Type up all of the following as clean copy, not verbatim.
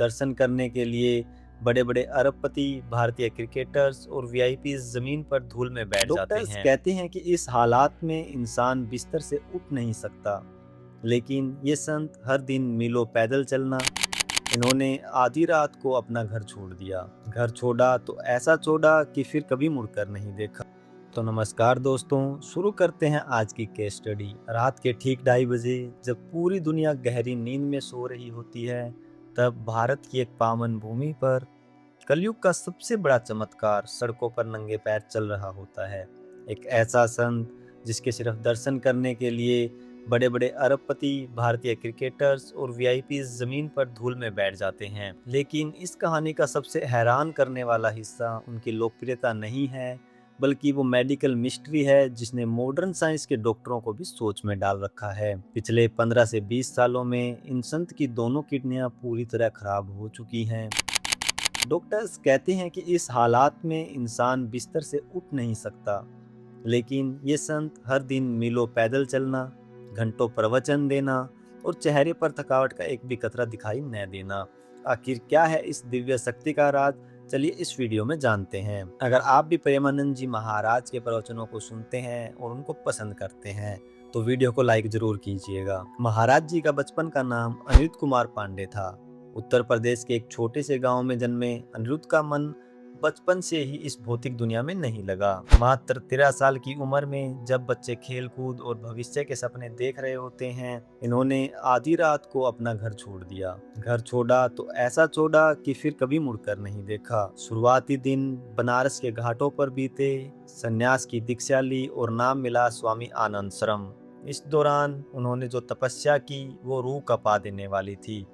दर्शन करने के लिए बड़े बड़े अरबपति, भारतीय क्रिकेटर्स और वीआईपीज जमीन पर धूल में बैठ जाते डॉक्टर्स हैं। कहते हैं कि इस हालात में इंसान बिस्तर से उठ नहीं सकता, लेकिन ये संत हर दिन मीलों पैदल चलना। इन्होंने आधी रात को अपना घर छोड़ दिया। घर छोड़ा तो ऐसा छोड़ा कि फिर कभी मुड़कर नहीं देखा। तो नमस्कार दोस्तों, शुरू करते हैं आज की केस स्टडी। रात के ठीक 2:30 बजे जब पूरी दुनिया गहरी नींद में सो रही होती है, तब भारत की एक पावन भूमि पर कलयुग का सबसे बड़ा चमत्कार सड़कों पर नंगे पैर चल रहा होता है। एक ऐसा संत जिसके सिर्फ दर्शन करने के लिए बड़े बड़े अरबपति, भारतीय क्रिकेटर्स और वीआईपीज जमीन पर धूल में बैठ जाते हैं। लेकिन इस कहानी का सबसे हैरान करने वाला हिस्सा उनकी लोकप्रियता नहीं है, बल्कि वो मेडिकल मिस्ट्री है जिसने मॉडर्न साइंस के डॉक्टरों को भी सोच में डाल रखा है। पिछले 15 से 20 सालों में इन संत की दोनों किडनियां पूरी तरह खराब हो चुकी हैं। डॉक्टर्स कहते हैं कि इस हालात में इंसान बिस्तर से उठ नहीं सकता, लेकिन ये संत हर दिन मीलों पैदल चलना, घंटों प्रवचन देना और चेहरे पर थकावट का एक भी कतरा दिखाई न देना। आखिर क्या है इस दिव्य शक्ति का राज? चलिए इस वीडियो में जानते हैं। अगर आप भी प्रेमानंद जी महाराज के प्रवचनों को सुनते हैं और उनको पसंद करते हैं तो वीडियो को लाइक जरूर कीजिएगा। महाराज जी का बचपन का नाम अनिरुद्ध कुमार पांडे था। उत्तर प्रदेश के एक छोटे से गांव में जन्मे अनिरुद्ध का मन बचपन से ही इस भौतिक दुनिया में नहीं लगा। मात्र 13 साल की उम्र में जब बच्चे खेल कूद और भविष्य के सपने देख रहे होते हैं, इन्होंने आधी रात को अपना घर छोड़ दिया। घर छोड़ा तो ऐसा छोड़ा कि फिर कभी मुड़कर नहीं देखा। शुरुआती दिन बनारस के घाटों पर बीते, संन्यास की दीक्षा ली और नाम मिला स्वामी आनंद शर्म। इस दौरान उन्होंने जो तपस्या की वो रूह कपा देने वाली थी।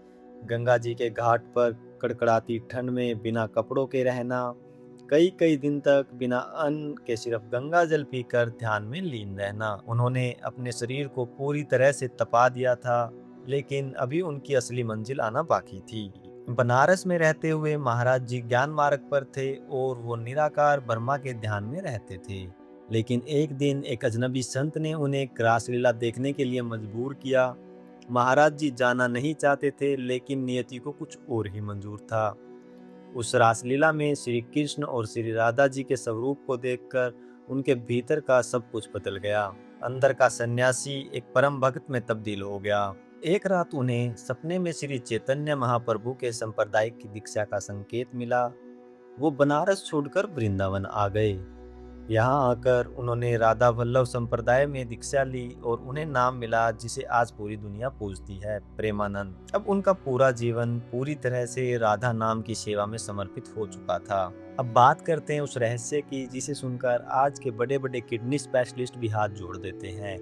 गंगा जी के घाट पर कड़कड़ाती ठंड में बिना कपड़ों के रहना, कई कई दिन तक बिना अन्न के सिर्फ गंगा जल पीकर ध्यान में लीन रहना। उन्होंने अपने शरीर को पूरी तरह से तपा दिया था, लेकिन अभी उनकी असली मंजिल आना बाकी थी। बनारस में रहते हुए महाराज जी ज्ञान मार्ग पर थे और वो निराकार ब्रह्मा के ध्यान में रहते थे। लेकिन एक दिन एक अजनबी संत ने उन्हें रासलीला देखने के लिए मजबूर किया। महाराज जी जाना नहीं चाहते थे, लेकिन नियति को कुछ और ही मंजूर था। उस रासलीला में श्री कृष्ण और श्री राधा जी के स्वरूप को देखकर उनके भीतर का सब कुछ बदल गया। अंदर का सन्यासी एक परम भक्त में तब्दील हो गया। एक रात उन्हें सपने में श्री चैतन्य महाप्रभु के सांप्रदायिक की दीक्षा का संकेत मिला। वो बनारस छोड़कर वृंदावन आ गए। यहाँ आकर उन्होंने राधा वल्लभ संप्रदाय में दीक्षा ली और उन्हें नाम मिला जिसे आज पूरी दुनिया पूजती है, प्रेमानंद। अब उनका पूरा जीवन पूरी तरह से राधा नाम की सेवा में समर्पित हो चुका था। अब बात करते हैं उस रहस्य की जिसे सुनकर आज के बड़े बड़े किडनी स्पेशलिस्ट भी हाथ जोड़ देते हैं।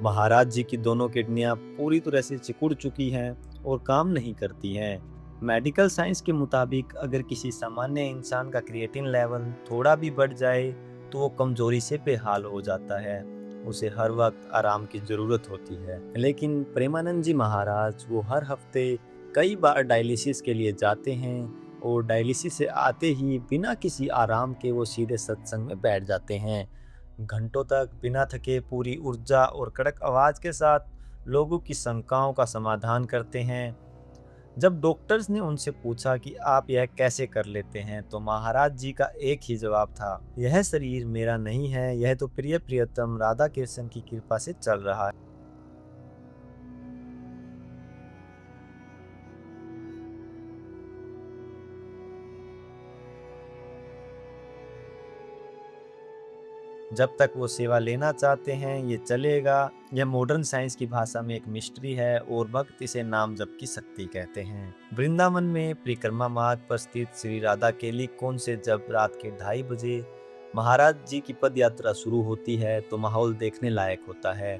महाराज जी की दोनों किडनियां पूरी तरह से सिकुड़ चुकी हैं और काम नहीं करती हैं। मेडिकल साइंस के मुताबिक अगर किसी सामान्य इंसान का क्रिएटिन लेवल थोड़ा भी बढ़ जाए तो वो कमजोरी से बेहाल हो जाता है। उसे हर वक्त आराम की जरूरत होती है। लेकिन प्रेमानंद जी महाराज वो हर हफ्ते कई बार डायलिसिस के लिए जाते हैं और डायलिसिस से आते ही बिना किसी आराम के वो सीधे सत्संग में बैठ जाते हैं। घंटों तक बिना थके पूरी ऊर्जा और कड़क आवाज के साथ लोगों की शंकाओं का समाधान करते हैं। जब डॉक्टर्स ने उनसे पूछा कि आप यह कैसे कर लेते हैं, तो महाराज जी का एक ही जवाब था, यह शरीर मेरा नहीं है, यह तो प्रिय प्रियतम राधा कृष्ण की कृपा से चल रहा है। जब तक वो सेवा लेना चाहते हैं ये चलेगा। यह मॉडर्न साइंस की भाषा में एक मिस्ट्री है और भक्त इसे नाम जप की शक्ति कहते हैं। वृंदावन में परिक्रमा मार्ग पर स्थित श्री राधा केली कुंज से जब रात के 2:30 बजे महाराज जी की पद यात्रा शुरू होती है तो माहौल देखने लायक होता है।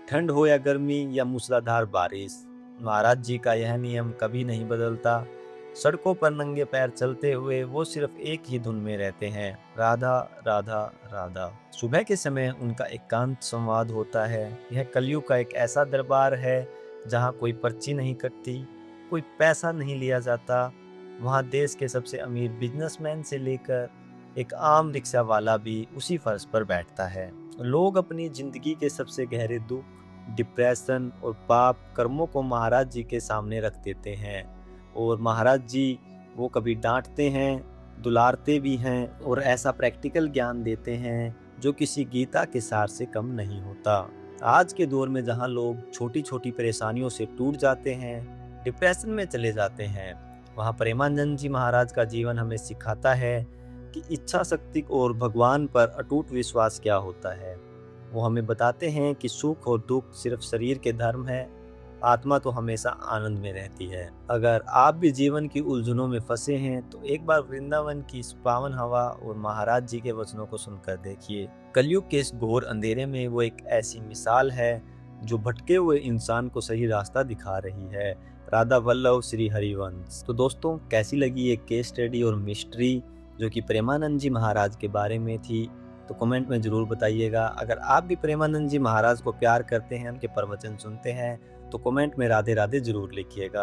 ठंड हो या गर्मी या मूसलाधार बारिश, महाराज जी का यह नियम कभी नहीं बदलता। सड़कों पर नंगे पैर चलते हुए वो सिर्फ एक ही धुन में रहते हैं, राधा राधा राधा। सुबह के समय उनका एकांत संवाद होता है। यह कलयुग का एक ऐसा दरबार है जहाँ कोई पर्ची नहीं कटती, कोई पैसा नहीं लिया जाता। वहाँ देश के सबसे अमीर बिजनेसमैन से लेकर एक आम रिक्शा वाला भी उसी फर्श पर बैठता है। लोग अपनी जिंदगी के सबसे गहरे दुख, डिप्रेशन और पाप कर्मों को महाराज जी के सामने रख देते हैं। और महाराज जी वो कभी डांटते हैं, दुलारते भी हैं और ऐसा प्रैक्टिकल ज्ञान देते हैं जो किसी गीता के सार से कम नहीं होता। आज के दौर में जहाँ लोग छोटी छोटी परेशानियों से टूट जाते हैं, डिप्रेशन में चले जाते हैं, वहाँ प्रेमानंद जी महाराज का जीवन हमें सिखाता है कि इच्छा शक्ति और भगवान पर अटूट विश्वास क्या होता है। वो हमें बताते हैं कि सुख और दुख सिर्फ शरीर के धर्म है, आत्मा तो हमेशा आनंद में रहती है। अगर आप भी जीवन की उलझनों में फंसे हैं तो एक बार वृंदावन की इस पावन हवा और महाराज जी के वचनों को सुनकर देखिए। कलयुग के इस घोर अंधेरे में वो एक ऐसी मिसाल है जो भटके हुए इंसान को सही रास्ता दिखा रही है। राधा वल्लभ श्री हरिवंश। तो दोस्तों, कैसी लगी ये केस स्टडी और मिस्ट्री जो कि प्रेमानंद जी महाराज के बारे में थी, तो कमेंट में ज़रूर बताइएगा। अगर आप भी प्रेमानंद जी महाराज को प्यार करते हैं, उनके प्रवचन सुनते हैं, तो कमेंट में राधे राधे ज़रूर लिखिएगा।